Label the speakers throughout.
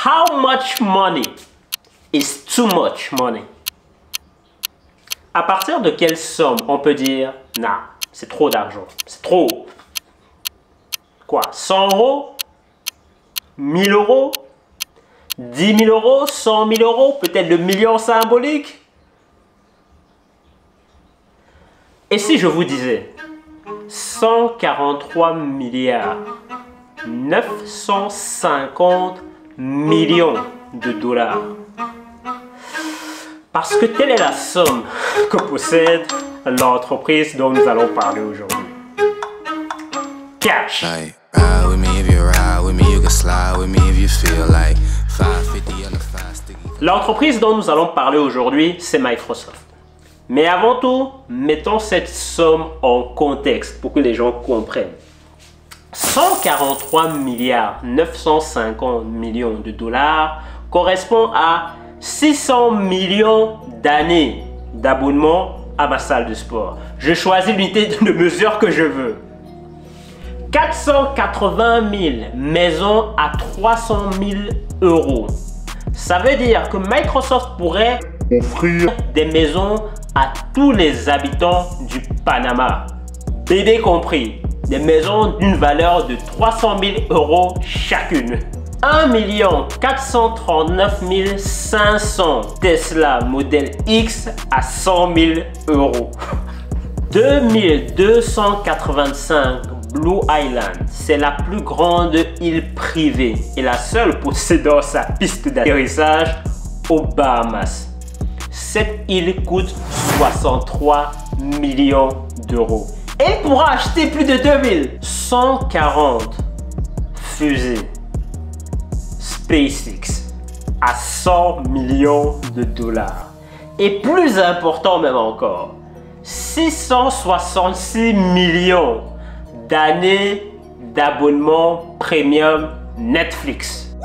Speaker 1: How much money is too much money? À partir de quelle somme on peut dire, non, c'est trop d'argent, c'est trop. Quoi, 100 euros? 1000 euros? 10 000 euros? 100 000 euros? Peut-être le million symbolique? Et si je vous disais 143 milliards 950 millions de dollars? Parce que telle est la somme que possède l'entreprise dont nous allons parler aujourd'hui. Cash. L'entreprise dont nous allons parler aujourd'hui, c'est Microsoft. Mais avant tout, mettons cette somme en contexte pour que les gens comprennent. 143 milliards 950 millions de dollars correspond à 600 millions d'années d'abonnement à ma salle de sport. Je choisis l'unité de mesure que je veux. 480 000 maisons à 300 000 euros. Ça veut dire que Microsoft pourrait offrir des maisons à tous les habitants du Panama. Bébé compris. Des maisons d'une valeur de 300 000 euros chacune. 1 439 500 Tesla Model X à 100 000 euros. 2285 Blue Island, c'est la plus grande île privée et la seule possédant sa piste d'atterrissage aux Bahamas. Cette île coûte 63 millions d'euros. Et pourra acheter plus de 2000. 140 fusées SpaceX à 100 millions de dollars. Et plus important même encore, 666 millions d'années d'abonnement premium Netflix.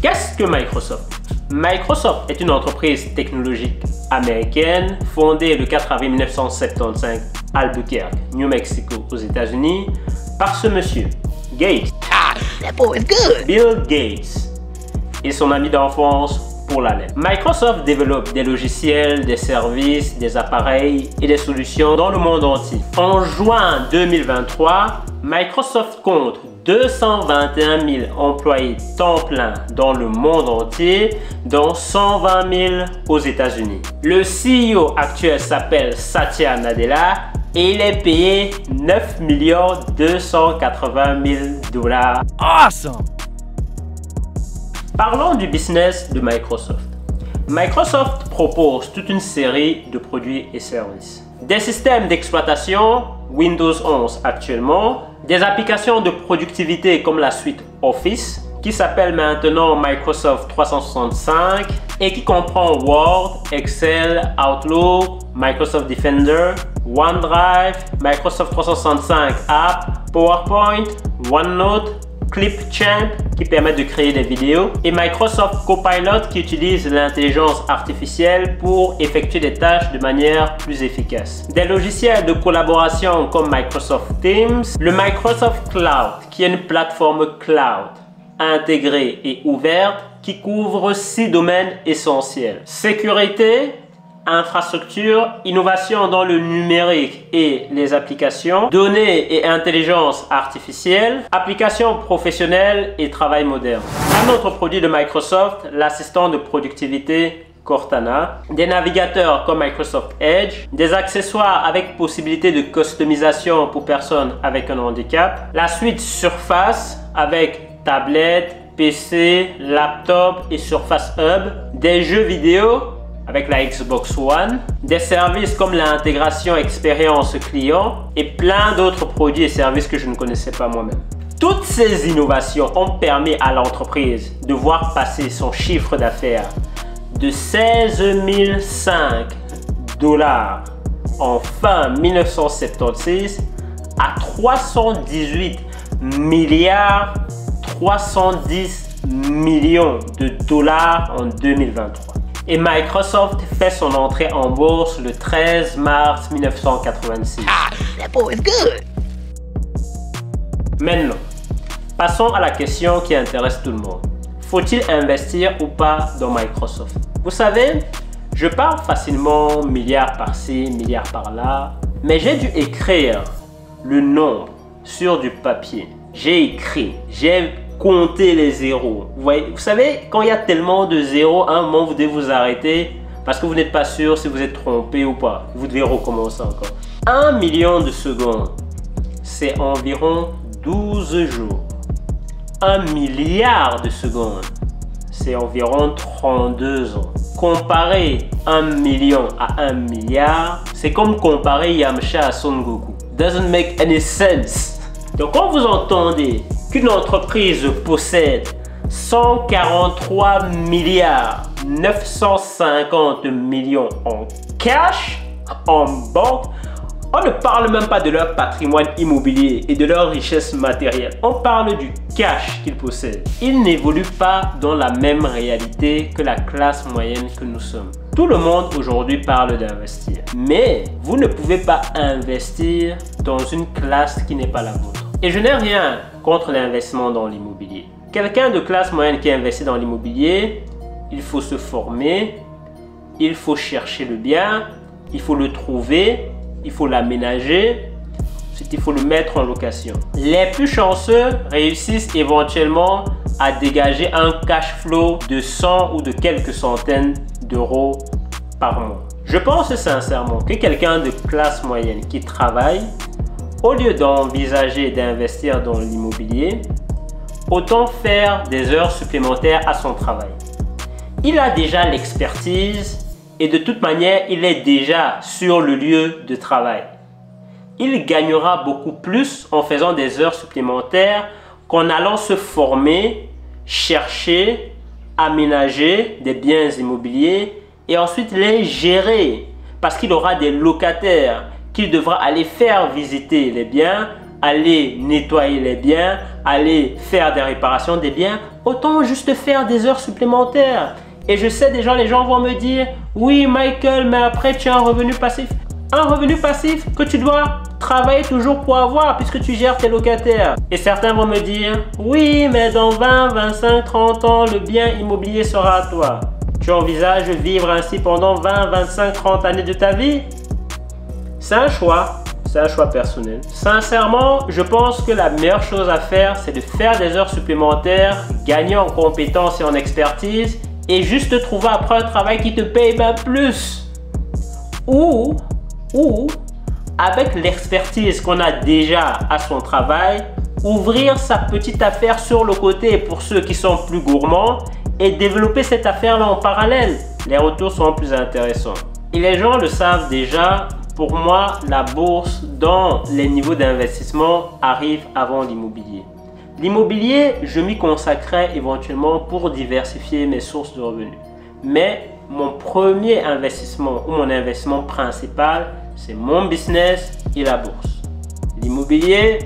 Speaker 1: Qu'est-ce que Microsoft? Microsoft est une entreprise technologique américaine fondée le 4 avril 1975 à Albuquerque, New Mexico, aux États-Unis, par ce monsieur, Gates.
Speaker 2: That boy is good.
Speaker 1: Bill Gates et son ami d'enfance Paul Allen. Microsoft développe des logiciels, des services, des appareils et des solutions dans le monde entier. En juin 2023, Microsoft compte 221 000 employés temps plein dans le monde entier, dont 120 000 aux États-Unis. Le CEO actuel s'appelle Satya Nadella et il est payé 9 280 000 dollars.
Speaker 2: Awesome.
Speaker 1: Parlons du business de Microsoft. Microsoft propose toute une série de produits et services. Des systèmes d'exploitation, Windows 11 actuellement, des applications de productivité comme la suite Office, qui s'appelle maintenant Microsoft 365 et qui comprend Word, Excel, Outlook, Microsoft Defender, OneDrive, Microsoft 365 App, PowerPoint, OneNote, Clipchamp qui permet de créer des vidéos et Microsoft Copilot qui utilise l'intelligence artificielle pour effectuer des tâches de manière plus efficace. Des logiciels de collaboration comme Microsoft Teams, le Microsoft Cloud qui est une plateforme cloud intégrée et ouverte qui couvre 6 domaines essentiels. Sécurité, infrastructure, innovation dans le numérique et les applications, données et intelligence artificielle, applications professionnelles et travail moderne. Un autre produit de Microsoft, l'assistant de productivité Cortana, des navigateurs comme Microsoft Edge, des accessoires avec possibilité de customisation pour personnes avec un handicap, la suite Surface avec tablette, PC, laptop et Surface Hub, des jeux vidéo avec la Xbox One, des services comme l'intégration expérience client et plein d'autres produits et services que je ne connaissais pas moi-même. Toutes ces innovations ont permis à l'entreprise de voir passer son chiffre d'affaires de 16 005 dollars en fin 1976 à 318 milliards 310 millions de dollars en 2023. Et Microsoft fait son entrée en bourse le 13 mars 1986.
Speaker 2: That boy is good.
Speaker 1: Maintenant, Passons à la question qui intéresse tout le monde. Faut-il investir ou pas dans Microsoft? Vous savez, je parle facilement milliards par-ci, milliards par-là, mais j'ai dû écrire le nombre sur du papier. J'ai écrit, j'ai compté les zéros. Vous savez, quand il y a tellement de zéros, à un moment, vous devez vous arrêter parce que vous n'êtes pas sûr si vous êtes trompé ou pas. Vous devez recommencer encore. 1 million de secondes, c'est environ 12 jours. 1 milliard de secondes, c'est environ 32 ans. Comparer 1 million à 1 milliard, c'est comme comparer Yamcha à Son Goku. Doesn't make any sense. Donc quand vous entendez qu'une entreprise possède 143 milliards 950 millions en cash, en banque, on ne parle même pas de leur patrimoine immobilier et de leur richesse matérielle. On parle du cash qu'ils possèdent. Ils n'évoluent pas dans la même réalité que la classe moyenne que nous sommes. Tout le monde aujourd'hui parle d'investir. Mais vous ne pouvez pas investir dans une classe qui n'est pas la vôtre. Et je n'ai rien contre l'investissement dans l'immobilier. Quelqu'un de classe moyenne qui investit dans l'immobilier, il faut se former, il faut chercher le bien, il faut le trouver, il faut l'aménager, ensuite il faut le mettre en location. Les plus chanceux réussissent éventuellement à dégager un cash flow de 100 ou de quelques centaines d'euros par mois. Je pense sincèrement que quelqu'un de classe moyenne qui travaille, au lieu d'envisager d'investir dans l'immobilier, autant faire des heures supplémentaires à son travail. Il a déjà l'expertise et de toute manière, il est déjà sur le lieu de travail. Il gagnera beaucoup plus en faisant des heures supplémentaires qu'en allant se former, chercher, aménager des biens immobiliers et ensuite les gérer parce qu'il aura des locataires qu'il devra aller faire visiter les biens, aller nettoyer les biens, aller faire des réparations des biens. Autant juste faire des heures supplémentaires. Et je sais déjà, les gens vont me dire, oui Michael, mais après tu as un revenu passif. Un revenu passif que tu dois travailler toujours pour avoir puisque tu gères tes locataires. Et certains vont me dire, oui mais dans 20, 25, 30 ans, le bien immobilier sera à toi. Tu envisages vivre ainsi pendant 20, 25, 30 années de ta vie? C'est un choix personnel. Sincèrement, je pense que la meilleure chose à faire, c'est de faire des heures supplémentaires, gagner en compétences et en expertise et juste trouver après un travail qui te paye bien plus. Ou avec l'expertise qu'on a déjà à son travail, ouvrir sa petite affaire sur le côté pour ceux qui sont plus gourmands et développer cette affaire-là en parallèle. Les retours sont plus intéressants. Et les gens le savent déjà. Pour moi, la bourse dans les niveaux d'investissement arrive avant l'immobilier. L'immobilier, je m'y consacrais éventuellement pour diversifier mes sources de revenus. Mais mon premier investissement ou mon investissement principal, c'est mon business et la bourse. L'immobilier,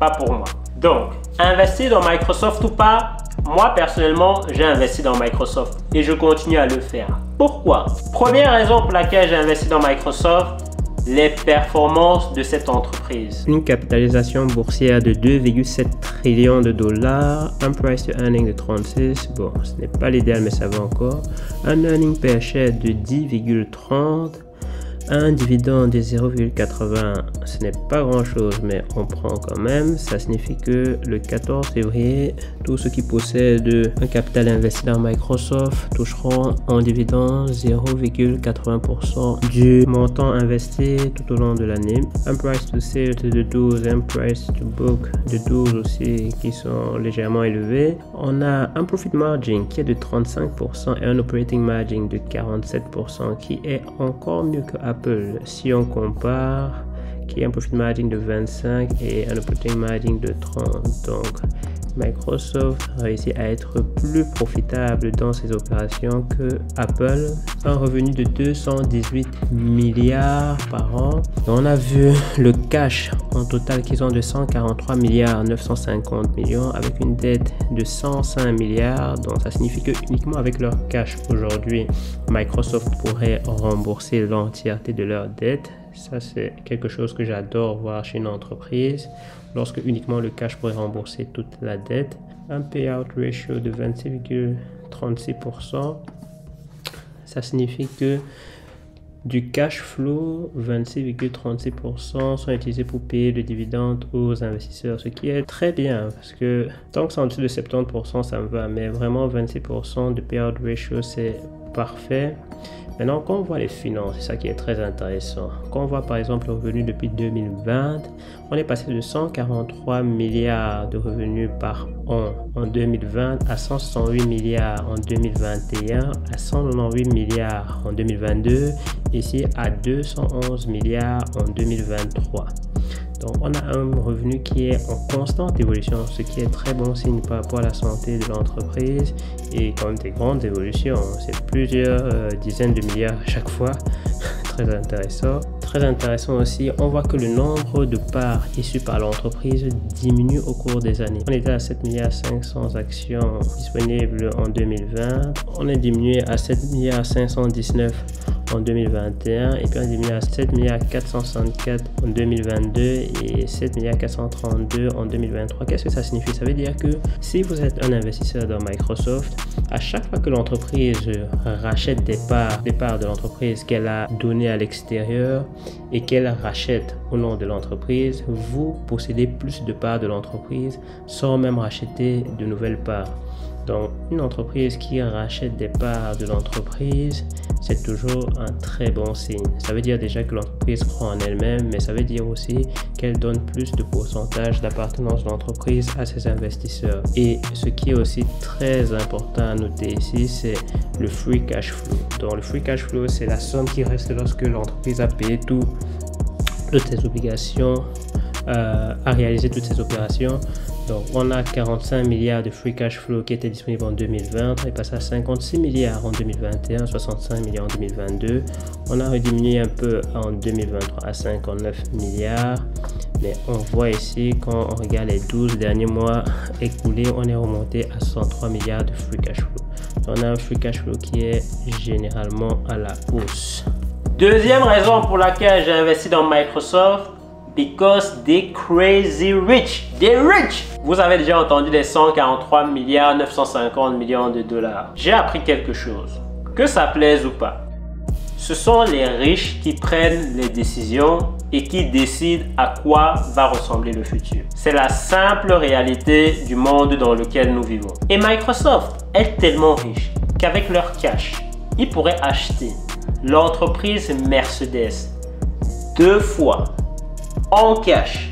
Speaker 1: pas pour moi. Donc, investir dans Microsoft ou pas, moi personnellement, j'ai investi dans Microsoft et je continue à le faire. Pourquoi? Première raison pour laquelle j'ai investi dans Microsoft, les performances de cette entreprise. Une capitalisation boursière de 2,7 trillions de dollars, un price to earning de 36, bon, ce n'est pas l'idéal mais ça va encore, un earning per share de 10,30, un dividende de 0,80, ce n'est pas grand chose mais on prend quand même. Ça signifie que le 14 février, tous ceux qui possèdent un capital investi dans Microsoft toucheront en dividende 0,80% du montant investi tout au long de l'année. Un price to sales de 12, un price to book de 12 aussi qui sont légèrement élevés. On a un profit margin qui est de 35% et un operating margin de 47% qui est encore mieux que Apple si on compare, qui a un profit margin de 25 et un operating margin de 30. Donc Microsoft réussit à être plus profitable dans ses opérations que Apple. Un revenu de 218 milliards par an. On a vu le cash en total qu'ils ont de 143 milliards 950 millions avec une dette de 105 milliards. Donc ça signifie que uniquement avec leur cash aujourd'hui, Microsoft pourrait rembourser l'entièreté de leur dette. Ça, c'est quelque chose que j'adore voir chez une entreprise. lorsque uniquement le cash pourrait rembourser toute la dette. Un payout ratio de 26,36%. Ça signifie que du cash flow, 26,36% sont utilisés pour payer le dividende aux investisseurs, ce qui est très bien parce que tant que c'est en dessous de 70%, ça me va, mais vraiment 26% de payout ratio, c'est parfait. Maintenant, quand on voit les finances, c'est ça qui est très intéressant. Quand on voit par exemple le revenu depuis 2020, on est passé de 143 milliards de revenus par an en 2020 à 168 milliards en 2021, à 198 milliards en 2022, ici à 211 milliards en 2023. Donc, on a un revenu qui est en constante évolution, ce qui est très bon signe par rapport à la santé de l'entreprise et quand même des grandes évolutions. C'est plusieurs dizaines de milliards à chaque fois. Très intéressant. Très intéressant aussi, on voit que le nombre de parts issues par l'entreprise diminue au cours des années. On était à 7 500 actions disponibles en 2020. On est diminué à 7 519 en 2021 et puis on est diminué à 7 464 en 2022 et 7 432 en 2023. Qu'est-ce que ça signifie? Ça veut dire que si vous êtes un investisseur dans Microsoft, à chaque fois que l'entreprise rachète des parts de l'entreprise qu'elle a données à l'extérieur et qu'elle rachète au nom de l'entreprise, vous possédez plus de parts de l'entreprise sans même racheter de nouvelles parts. Donc, une entreprise qui rachète des parts de l'entreprise, c'est toujours un très bon signe. Ça veut dire déjà que l'entreprise croit en elle-même, mais ça veut dire aussi qu'elle donne plus de pourcentage d'appartenance de l'entreprise à ses investisseurs. Et ce qui est aussi très important à noter ici, c'est le free cash flow. Donc, le free cash flow, c'est la somme qui reste lorsque l'entreprise a payé toutes ses obligations, a réalisé toutes ses opérations. Donc, on a 45 milliards de free cash flow qui était disponible en 2020. On est passé à 56 milliards en 2021, 65 milliards en 2022. On a rediminué un peu en 2023 à 59 milliards. Mais on voit ici, quand on regarde les 12 derniers mois écoulés, on est remonté à 63 milliards de free cash flow. Donc, on a un free cash flow qui est généralement à la hausse. Deuxième raison pour laquelle j'ai investi dans Microsoft, because they're crazy rich. They're rich. Vous avez déjà entendu les 143 milliards 950 millions de dollars. J'ai appris quelque chose. Que ça plaise ou pas, ce sont les riches qui prennent les décisions et qui décident à quoi va ressembler le futur. C'est la simple réalité du monde dans lequel nous vivons. Et Microsoft est tellement riche qu'avec leur cash, ils pourraient acheter l'entreprise Mercedes 2 fois en cash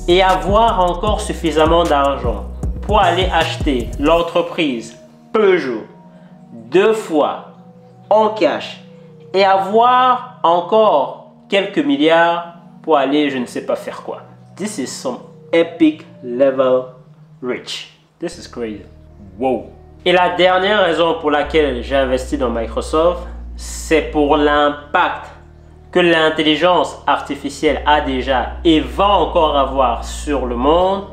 Speaker 1: et avoir encore suffisamment d'argent pour aller acheter l'entreprise Peugeot 2 fois en cash et avoir encore quelques milliards pour aller je ne sais pas faire quoi. This is some epic level rich. This is crazy. Wow. Et la dernière raison pour laquelle j'ai investi dans Microsoft, c'est pour l'impact que l'intelligence artificielle a déjà et va encore avoir sur le monde.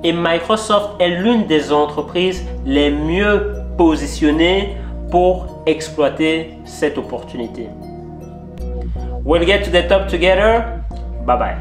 Speaker 1: Et Microsoft est l'une des entreprises les mieux positionnées pour exploiter cette opportunité. We'll get to the top together. Bye bye.